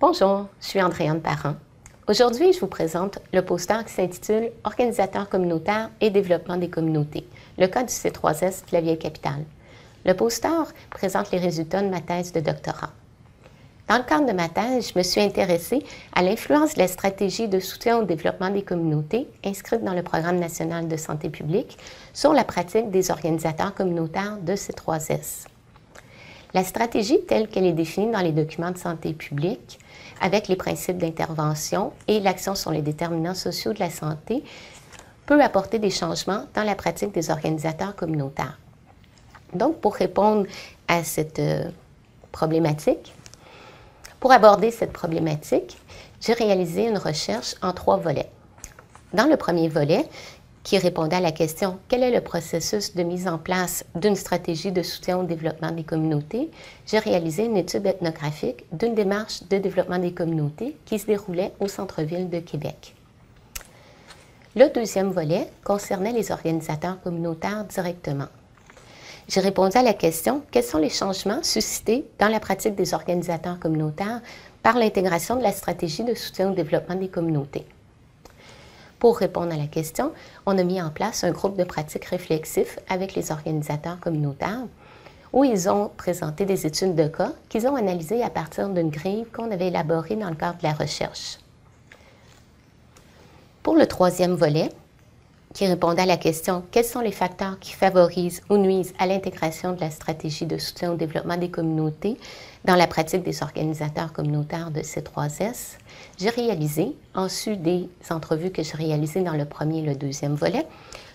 Bonjour, je suis Andréane Parent. Aujourd'hui, je vous présente le poster qui s'intitule « Organisateurs communautaires et développement des communautés », le cas du C3S de la Vieille-Capitale. Le poster présente les résultats de ma thèse de doctorat. Dans le cadre de ma thèse, je me suis intéressée à l'influence de la stratégie de soutien au développement des communautés inscrite dans le Programme national de santé publique sur la pratique des organisateurs communautaires de C3S. La stratégie telle qu'elle est définie dans les documents de santé publique, avec les principes d'intervention et l'action sur les déterminants sociaux de la santé, peut apporter des changements dans la pratique des organisateurs communautaires. Donc, pour répondre à cette problématique, pour aborder cette problématique, j'ai réalisé une recherche en 3 volets. Dans le premier volet, qui répondait à la question « Quel est le processus de mise en place d'une stratégie de soutien au développement des communautés ?» j'ai réalisé une étude ethnographique d'une démarche de développement des communautés qui se déroulait au centre-ville de Québec. Le deuxième volet concernait les organisateurs communautaires directement. J'ai répondu à la question « Quels sont les changements suscités dans la pratique des organisateurs communautaires par l'intégration de la stratégie de soutien au développement des communautés ?» Pour répondre à la question, on a mis en place un groupe de pratique réflexif avec les organisateurs communautaires où ils ont présenté des études de cas qu'ils ont analysées à partir d'une grille qu'on avait élaborée dans le cadre de la recherche. Pour le troisième volet, qui répondait à la question « Quels sont les facteurs qui favorisent ou nuisent à l'intégration de la stratégie de soutien au développement des communautés dans la pratique des organisateurs communautaires de C3S ?» j'ai réalisé, en sus des entrevues que j'ai réalisées dans le premier et le deuxième volet,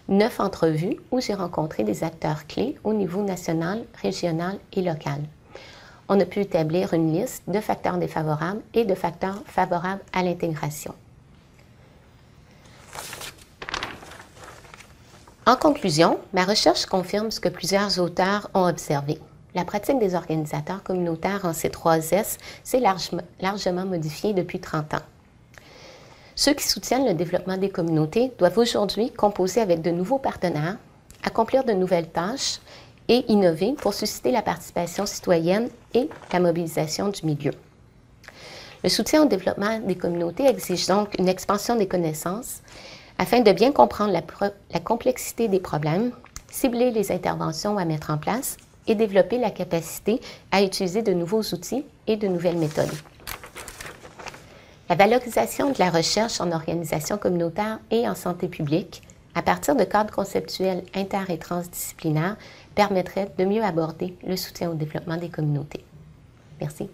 9 entrevues où j'ai rencontré des acteurs clés au niveau national, régional et local. On a pu établir une liste de facteurs défavorables et de facteurs favorables à l'intégration. En conclusion, ma recherche confirme ce que plusieurs auteurs ont observé. La pratique des organisateurs communautaires en C3S s'est largement modifiée depuis 30 ans. Ceux qui soutiennent le développement des communautés doivent aujourd'hui composer avec de nouveaux partenaires, accomplir de nouvelles tâches et innover pour susciter la participation citoyenne et la mobilisation du milieu. Le soutien au développement des communautés exige donc une expansion des connaissances afin de bien comprendre la complexité des problèmes, cibler les interventions à mettre en place et développer la capacité à utiliser de nouveaux outils et de nouvelles méthodes. La valorisation de la recherche en organisation communautaire et en santé publique, à partir de cadres conceptuels inter- et transdisciplinaires, permettrait de mieux aborder le soutien au développement des communautés. Merci.